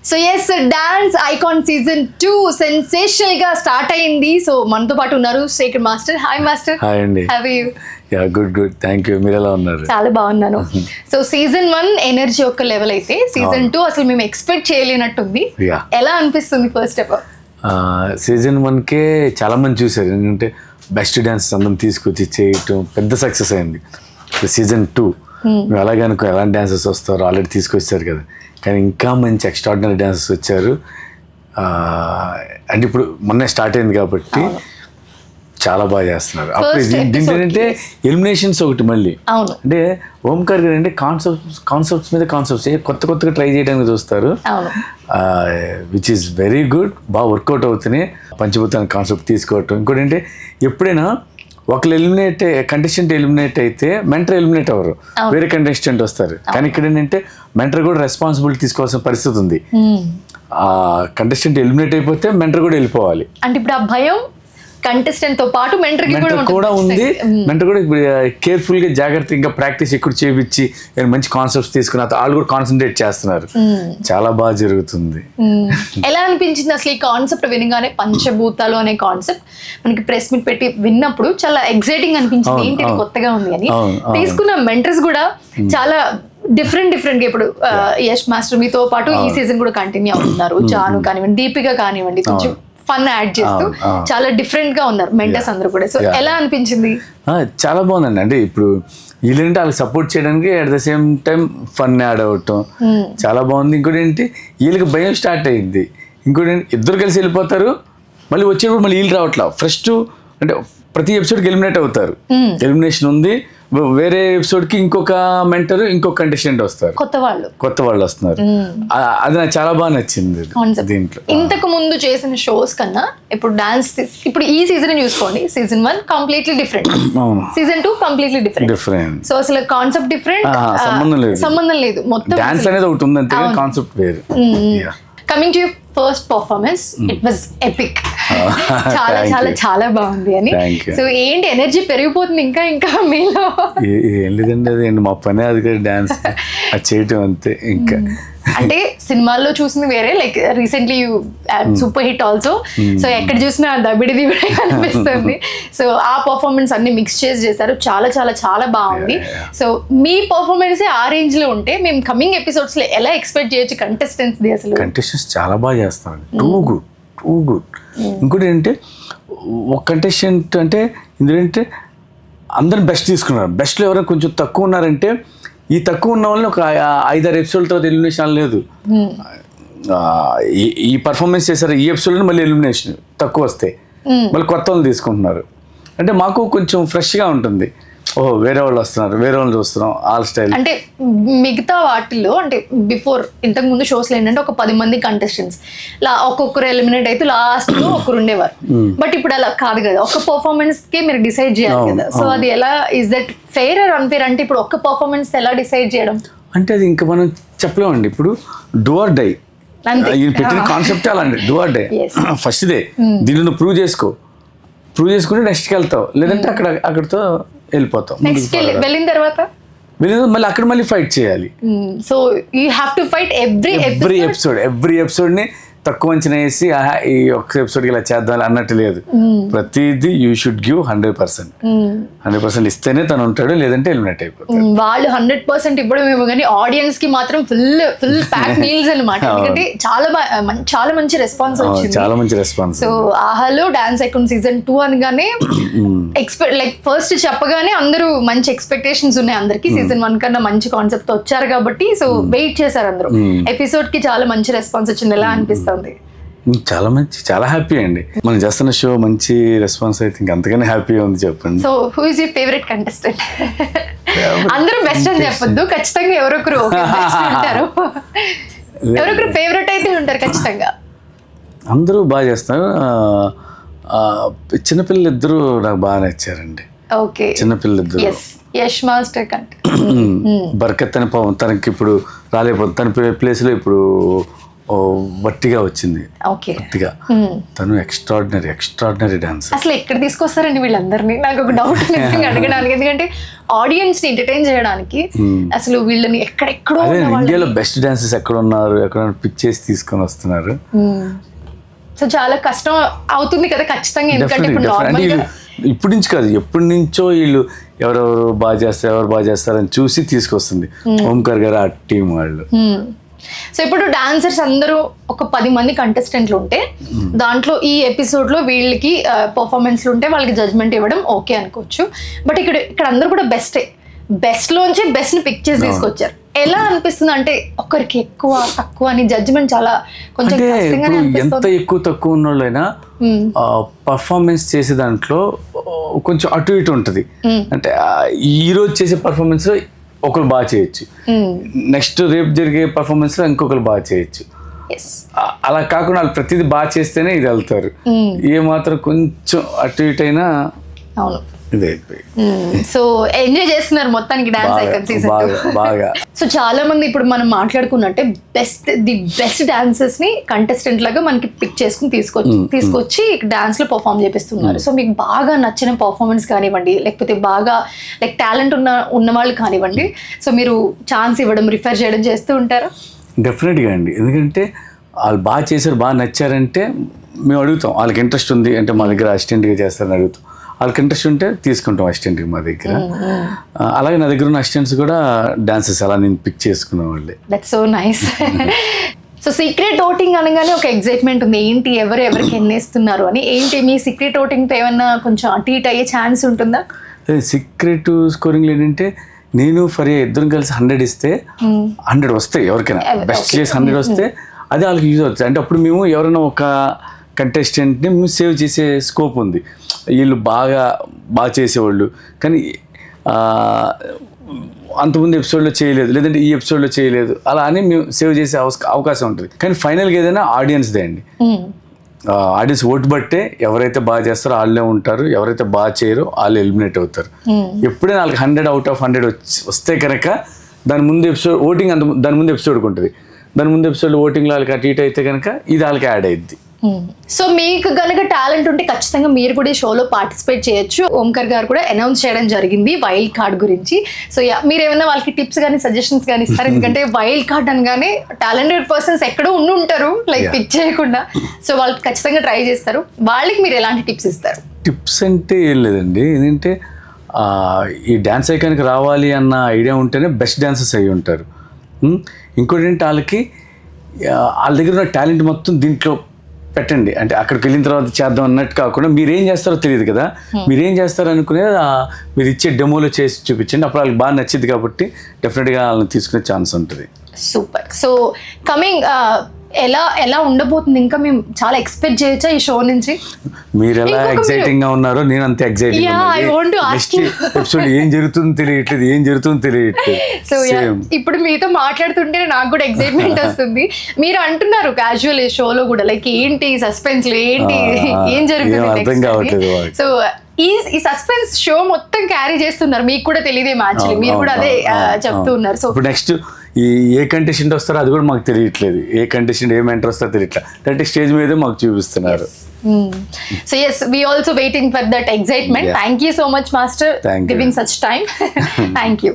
So yes dance icon season 2 sensational గా start అయింది. So మనతో పాటు ఉన్నారు Shekhar master. Hi master. Hi అండి. How are you? Ya good thank you. మీరు ఎలా ఉన్నారు? చాలా బాగున్నాను. సో సీజన్ 1 ఎనర్జీ ఒక లెవెల్ అయితే సీజన్ 2 అసలు మేము ఎక్స్పెక్ట్ చేయలేనట్టుంది. ఎలా అనిపిస్తుంది ఫస్ట్ ఆఫ్ ఆల్? సీజన్ 1కే చాలా మంది చూసారు, ఎందుకంటే బెస్ట్ డాన్స్ అందరం తీసుకొచ్చి చేయటం పెద్ద సక్సెస్ అయింది. సీజన్ 2 మేము అలాగే అనుకో ఎలాంటి డాన్సర్స్ వస్తారో ఆల్రెడీ తీసుకొచ్చారు కదా, కానీ ఇంకా మంచి ఎక్స్ట్రాడినరీ డాన్సర్స్ వచ్చారు. అంటే ఇప్పుడు మొన్నే స్టార్ట్ అయింది కాబట్టి చాలా బాగా చేస్తున్నారు. అప్పుడు ఏంటంటే ఎలిమినేషన్స్ ఒకటి మళ్ళీ అంటే ఓంకార్ గారు అంటే కాన్సెప్ట్స్ మీద కాన్సెప్ట్స్ కొత్తగా ట్రై చేయడానికి చూస్తారు, విచ్ ఈస్ వెరీ గుడ్. బాగా వర్కౌట్ అవుతున్నాయి. పంచభూతాన్ని కాన్సెప్ట్ తీసుకోవటం. ఇంకోటి అంటే ఎప్పుడైనా ఒకళ్ళు కంటెస్టెంట్ ఎలిమినేట్ అయితే మెంటర్ ఎలిమినేట్ అవ్వరు, వేరే కంటెస్టెంట్ వస్తారు. కానీ ఇక్కడ ఏంటంటే మెంటర్ కూడా రెస్పాన్సిబిలిటీ తీసుకోవాల్సిన పరిస్థితి ఉంది. ఆ కంటెస్టెంట్ ఎలిమినేట్ అయిపోతే మెంటర్ కూడా వెళ్ళిపోవాలి. అంటే ఇప్పుడు ఆ భయం కంటెస్టెంట్ తో పాటు మెంటర్ కూడా ఉంది. మెంటర్ కూడా కేర్ఫుల్ గా జాగ్రత్తగా ఇంకా ప్రాక్టీస్ ఎక్కువ చేయించి మంచి కాన్సెప్ట్స్ తీసుకుని వాళ్ళు కూడా కాన్సన్ట్రేట్ చేస్తున్నారు. చాలా బాగా జరుగుతుంది. ఎలా అనిపించింది అసలు ఈ కాన్సెప్ట్ వినగానే? పంచభూతాలు అనే కాన్సెప్ట్ మనకి ప్రెస్ మీట్ పెట్టి విన్నప్పుడు చాలా ఎక్సైటింగ్ అనిపించింది. ఏంటి కొత్తగా ఉంది అని. తీసుకున్న మెంటర్స్ కూడా చాలా డిఫరెంట్ గా ఇప్పుడు యష్ మాస్టర్ మీతో పాటు ఈ సీజన్ కూడా కంటిన్యూ అవుతున్నారు. జాను కానివ్వండి, దీపిక కానివ్వండి, కొంచెం ఫన్ యాడ్ చేస్తూ చాలా డిఫరెంట్ గా ఉన్నారు మెంటర్స్ అందరూ కూడా. సో ఎలా అనిపించింది? చాలా బాగుందండి. అంటే ఇప్పుడు వీళ్ళంటే వాళ్ళకి సపోర్ట్ చేయడానికి at the same time fun add అవటం చాలా బాగుంది. ఇంకోటి ఏంటి వీళ్ళకి భయం స్టార్ట్ అయింది. ఇంకోటి ఏంటి ఇద్దరు కలిసి వెళ్ళిపోతారు, మళ్ళీ వచ్చేటప్పుడు మళ్ళీ వీళ్ళు రావట్లా. ఫస్ట్ అంటే ప్రతి ఎపిసోడ్కి ఎలిమినేట్ అవుతారు. ఎలిమినేషన్ ఉంది. వేరే ఎపిసోడ్ కి ఇంకొక మెంటర్ ఇంకొక కంటెస్టెంట్ వస్తారు, కొత్త వాళ్ళు వస్తున్నారు. అది నాకు చాలా బాగా నచ్చింది దీంట్లో. ఇంతకు ముందు చేసిన షోస్ కన్నా ఇప్పుడు డాన్స్ ఇప్పుడు ఈ సీజన్ చూసుకోండి, season 1 completely different, season 2 completely different. So అసలు కాన్సెప్ట్ డిఫరెంట్, సంబంధం లేదు. మొత్తం డాన్స్ అనేది ఒకటి ఉంది అంతే, కాన్సెప్ట్ వేరు. Coming to your first performance, it was epic. చాలా చాలా చాలా బాగుంది అని. సో ఏంటి ఎనర్జీ పెరిగిపోతుంది ఇంకా ఇంకా మీలో? ఏం లేదండి, అది మా పనే అది, డాన్స్ అది చేయటం అంతే. ఇంకా అంటే సినిమాల్లో చూసింది వేరే, like recently super hit also. So ఎక్కడ చూసినా దబిడి అనిపిస్తుంది. సో ఆ పర్ఫార్మెన్స్ అన్ని మిక్స్ చేశారు. చాలా చాలా చాలా బాగుంది. సో మీ పర్ఫార్మెన్స్ ఆ రేంజ్ లో ఉంటే మేము కమింగ్ ఎపిసోడ్స్ లో ఎలా ఎక్స్పెక్ట్ చేయొచ్చు కంటెస్టెంట్స్? అసలు కంటెస్టెంట్స్ చాలా బాగా చేస్తారు, టూ గుడ్. ఇంకోటి ఏంటంటే ఒక కంటెస్టెంట్ అంటే ఇందులో ఏంటంటే అందరిని బెస్ట్ తీసుకున్నారు. బెస్ట్లో ఎవరైనా కొంచెం తక్కువ ఉన్నారంటే ఈ తక్కువ ఉన్న వాళ్ళని ఒక 5-6 ఎపిసోడ్ తర్వాత ఎలిమినేషన్ లేదు. ఈ పర్ఫార్మెన్స్ చేశారు ఈ ఎపిసోడ్లో మళ్ళీ ఎలిమినేషన్ తక్కువ వస్తాయి, మళ్ళీ కొత్త వాళ్ళు తీసుకుంటున్నారు. అంటే మాకు కొంచెం ఫ్రెష్గా ఉంటుంది. ఓహో వేరే వాళ్ళు వస్తున్నారు, వేరే వాళ్ళు చూస్తున్నాం, ఆల్ స్టైల్. అంటే మిగతా వాటిల్లో అంటే బిఫోర్ ఇంతకు ముందు షోస్లో ఏంటంటే ఒక 10 మంది కంటెస్టెంట్స్ ఒక్కొక్కరు ఎలిమినేట్ అయితే లాస్ట్ లో ఒకరు ఉండేవారు. బట్ ఇప్పుడు అలా కాదు కదా, ఒక పర్ఫార్మెన్స్ కి మీరు డిసైడ్ చేయాలి కదా. సో అది ఎలా, is that fair or unfair? అంటే ఇప్పుడు ఒక్క పర్ఫార్మెన్స్ ఎలా డిసైడ్ చేయడం అంటే అది ఇంకా మనం చెప్పలేమండి. ఇప్పుడు డూ ఆర్ డై పెట్టిన కాన్సెప్ట్ అలాంటి డూ ఆర్ డై. ఫస్ట్ దే దీనిలో ప్రూవ్ చేసుకుంటే నెక్స్ట్కి వెళ్తావు, లేదంటే అక్కడితో వెళ్ళిపోతాం. వెళ్ళిన తర్వాత మళ్ళీ అక్కడ మళ్ళీ ఫైట్ చేయాలి. So you have to fight every episode ని తక్కువ అంచనా వేసి ఈ ఒక్క ఎపిసోడ్కి ఇలా చేద్దాం అన్నట్టు లేదు. ప్రతిదీ యూ షుడ్ గివ్ 100% ఇస్తేనే తను ఉంటాడు, లేదంటే ఎలిమినేట్ అయిపోతాడు. వాళ్ళు 100% ఇవ్వడం ఏమో కానీ ఆడియన్స్ కి మాత్రం ఫుల్ ప్యాక్ మీల్స్ అనమాట. ఎందుకంటే చాలా మంచి రెస్పాన్స్ వచ్చింది, చాలా మంచి రెస్పాన్స్. సో ఆహాలో డాన్స్ ఐకాన్ సీజన్ 2 అనగానే లైక్ ఫస్ట్ చెప్పగానే అందరూ మంచి ఎక్స్పెక్టేషన్స్ ఉన్నాయి అందరికి. సీజన్ 1 కన్నా మంచి కాన్సెప్ట్ వచ్చారు కాబట్టి సో వెయిట్ చేశారు అందరూ. ఎపిసోడ్ కి చాలా మంచి రెస్పాన్స్ వచ్చింది. ఎలా అనిపిస్తుంది? చాలా హ్యాపీ అండి. మనం చేస్తున్న షో మంచి రెస్పాన్స్ అయితే ఇంకా అంతకన్నా హ్యాపీగా ఉంది. చెప్పండి. So who is your favourite contestant? అందరూ బెస్ట్ అని చెప్పొద్దు, ఖచ్చితంగా ఎవరొకరు ఉంటారు, ఎవరొకరు ఫేవరెట్ అయితే ఉంటారు ఖచ్చితంగా. అందరూ బాగా చేస్తారు. చిన్నపిల్లలు ఇద్దరు నాకు బాగా నచ్చారండి. ఓకే, చిన్నపిల్లలు ఇద్దరు. యష్ మాస్టర్ కంటే బర్కత్ అని తనకి ఇప్పుడు రాలేకపోతుంది, తన ప్లేస్లో ఇప్పుడు వట్టిగా వచ్చింది. ఓకే. వట్టిగా తను ఎక్స్ట్రాడినరీ డాన్సర్. అసలు ఎక్కడ తీసుకొస్తారండి వీళ్ళందరినీ? నాకు ఒక డౌట్ నిజంగా అడగడానికి. ఎందుకంటే ఆడియన్స్ ని ఎంటర్టైన్ చేయడానికి అసలు వీళ్ళని ఎక్కడెక్కడో ఇండియాలో బెస్ట్ డాన్సర్స్ ఎక్కడ ఉన్నారు, ఎక్కడ పిక్ చేసి తీసుకొని వస్తున్నారు. సో చాలా కష్టం అవుతుంది కదా ఖచ్చితంగా. ఎందుకంటే ఇప్పుడు నార్మల్గా ఇప్పటి నుంచి కాదు, ఎప్పటి నుంచో వీళ్ళు ఎవరెవరు బాగా చేస్తారని చూసి తీసుకొస్తుంది ఓంకార్ గారు ఆ టీం వాళ్ళు. సో ఇప్పుడు డాన్సర్స్ అందరూ ఒక 10 మంది కంటెస్టెంట్లు ఉంటే దాంట్లో ఈ ఎపిసోడ్ లో వీళ్ళకి పర్ఫార్మెన్స్లు ఉంటే వాళ్ళకి జడ్జ్మెంట్ ఇవ్వడం ఓకే అనుకోవచ్చు. బట్ ఇక్కడ అందరూ కూడా బెస్ట్ లోంచి బెస్ట్ ని పిక్ చేసి తీసుకొచ్చారు. ఎలా అనిపిస్తుంది అంటే ఒకరికి ఎక్కువ తక్కువ అని జడ్జ్మెంట్ చాలా కొంచెం కష్టంగానే అనిపిస్తుంది. ఎంత ఎక్కువ తక్కువ ఉన్న వాళ్ళైనా పర్ఫార్మెన్స్ చేసే దాంట్లో కొంచెం అటు ఇటు ఉంటుంది. అంటే ఈ రోజు చేసే పర్ఫార్మెన్స్ లో ఒకరు బాగా చేయొచ్చు, నెక్స్ట్ రేపు జరిగే పర్ఫార్మెన్స్ లో ఇంకొకరు బాగా చేయొచ్చు. అలా కాకుండా వాళ్ళు ప్రతిదీ బాగా చేస్తేనే ఇది వెళ్తారు. ఏ మాత్రం కొంచెం అటు ఇటు అయినా సో ఎంజాయ్ చేస్తున్నారు మొత్తానికి డాన్స్ ఐకాన్ సీజన్ 2 సో చాలా మంది ఇప్పుడు మనం మాట్లాడుకున్నట్టే ది బెస్ట్ డాన్సర్స్ ని కంటెస్టెంట్ లాగా మనకి పిక్ చేసుకుని తీసుకొచ్చి డాన్స్ లో పర్ఫామ్ చేపిస్తున్నారు. సో మీకు బాగా నచ్చిన పర్ఫార్మెన్స్ కానివ్వండి, లేకపోతే బాగా లైక్ టాలెంట్ ఉన్న వాళ్ళు కానివ్వండి, సో మీరు ఛాన్స్ ఇవ్వడం రిఫర్ చేయడం చేస్తూ ఉంటారా? డెఫినెట్గా అండి. ఎందుకంటే వాళ్ళు బాగా చేశారు, బాగా నచ్చారంటే మేము అడుగుతాం. వాళ్ళకి ఇంట్రెస్ట్ ఉంది అంటే మా దగ్గర అసిస్టెంట్గా చేస్తారని అడుగుతాం. వాళ్ళకి ఇంట్రెస్ట్ ఉంటే తీసుకుంటాం అసిస్టెంట్కి మా దగ్గర. అలాగే నా దగ్గర ఉన్న అసిస్టెంట్స్ కూడా డాన్సెస్ అలా నేను పిక్ చేసుకునే వాళ్ళే. That's so nice. So secret voting అనగానే ఒక ఎగ్జైట్మెంట్ ఉంది, ఏంటి ఎవరికి ఎన్నేస్తున్నారు అని. ఏంటి మీ సీక్రెట్ ఓటింగ్తో ఏమన్నా కొంచెం అటు ఇటు అయ్యే ఛాన్స్ ఉంటుందా? సీక్రెట్ స్కోరింగ్ ఏంటంటే నేను ఫరియా ఇద్దరం కలిసి 100 ఇస్తే 100 వస్తాయి ఎవరికైనా. బెస్ట్ చేసి 100 వస్తే అదే వాళ్ళకి యూజ్ అవుతుంది. అంటే అప్పుడు మేము ఎవరైనా ఒక కంటెస్టెంట్ని మేము సేవ్ చేసే స్కోప్ ఉంది. వీళ్ళు బాగా చేసేవాళ్ళు కానీ అంతకుముందు ఎపిసోడ్లో చేయలేదు, లేదంటే ఈ ఎపిసోడ్లో చేయలేదు, అలా అని మేము సేవ్ చేసే అవకాశం ఉంటుంది. కానీ ఫైనల్గా ఏదైనా ఆడియన్స్దే అండి. ఆడియన్స్ ఓటు బట్టే ఎవరైతే బాగా చేస్తారో వాళ్ళే ఉంటారు, ఎవరైతే బాగా చేయరో వాళ్ళు ఎలిమినేట్ అవుతారు. ఎప్పుడైనా వాళ్ళకి 100 out of 100 వస్తే కనుక దాని ముందు ఎపిసోడ్ ఓటింగ్ దాని ముందు ఎపిసోడ్కి ఉంటుంది. దాని ముందు ఎపిసోడ్ ఓటింగ్లో వాళ్ళకి అటు ఇటు అయితే కనుక ఇది వాళ్ళకి యాడ్ అయ్యిద్ది. సో మీకు కనుక టాలెంట్ ఉంటే ఖచ్చితంగా మీరు కూడా ఈ షోలో పార్టిసిపేట్ చేయొచ్చు. ఓంకార్ గారు కూడా అనౌన్స్ చేయడం జరిగింది వైల్డ్ కార్డ్ గురించి. సో మీరు ఏమైనా వాళ్ళకి టిప్స్ కానీ సజెషన్స్ కానీ ఇస్తారు? ఎందుకంటే వైల్డ్ కార్డ్ అనగానే టాలెంటెడ్ పర్సన్స్ ఎక్కడో ఉంటారు లైక్ పిక్ చేయకుండా. సో వాళ్ళు ఖచ్చితంగా ట్రై చేస్తారు. వాళ్ళకి మీరు ఎలాంటి టిప్స్ ఇస్తారు? టిప్స్ అంటే ఏం లేదండి. ఏంటంటే ఈ డాన్స్ ఐకాన్కి రావాలి అన్న ఐడియా ఉంటేనే బెస్ట్ డాన్సర్స్ అయ్యి ఉంటారు. ఇంకోటి ఏంటి, వాళ్ళ దగ్గర ఉన్న టాలెంట్ మొత్తం దీంట్లో పెట్టండి. అంటే అక్కడికి వెళ్ళిన తర్వాత చేద్దాం అన్నట్టు కాకుండా మీరేం చేస్తారో తెలియదు కదా, మీరేం చేస్తారో అనుకునేది మీరు ఇచ్చే డెమోలో చేసి చూపించండి. అప్పుడు వాళ్ళకి బాగా నచ్చింది కాబట్టి డెఫినెట్గా వాళ్ళని తీసుకునే ఛాన్స్ ఉంటుంది. సూపర్. సో కమింగ్ ఎలా ఉండబోతుంది? ఇంకా మేము చాలా ఎక్స్పెక్ట్ చేయొచ్చా ఈ షో నుంచి? మీరు ఎలా ఎక్సైటింగ్ గా ఉన్నారో నేను అంతే ఎక్సైటింగ్. ఎపిసోడ్ ఏం జరుగుతుందో తెలియట్లేదు. సో ఇప్పుడు మీతో మాట్లాడుతుంటే నాకు కూడా ఎక్సైట్మెంట్ వస్తుంది. మీరు అంటున్నారు క్యాజువల్ ఈ షోలో కూడా లైక్ ఏంటి సస్పెన్స్, ఏంటి ఏం జరుగుతుంది. సో ఈ సస్పెన్స్ షో మొత్తం క్యారీ చేస్తున్నారు, మీకు కూడా తెలియదే మ్యాచ్, మీరు కూడా అదే చెప్తూ ఉన్నారు. సో నెక్స్ట్ ఏ కంటెస్టెంట్ వస్తారో అది కూడా మాకు తెలియట్లేదు. ఏ కంటెస్టెంట్ ఏం ఎంటర్ వస్తారో తెలియట్లేదు. అంటే స్టేజ్ మీదే మాకు చూపిస్తున్నారు. So yes, we also waiting for that excitement. Thank you so much, Master, giving such time. Thank you.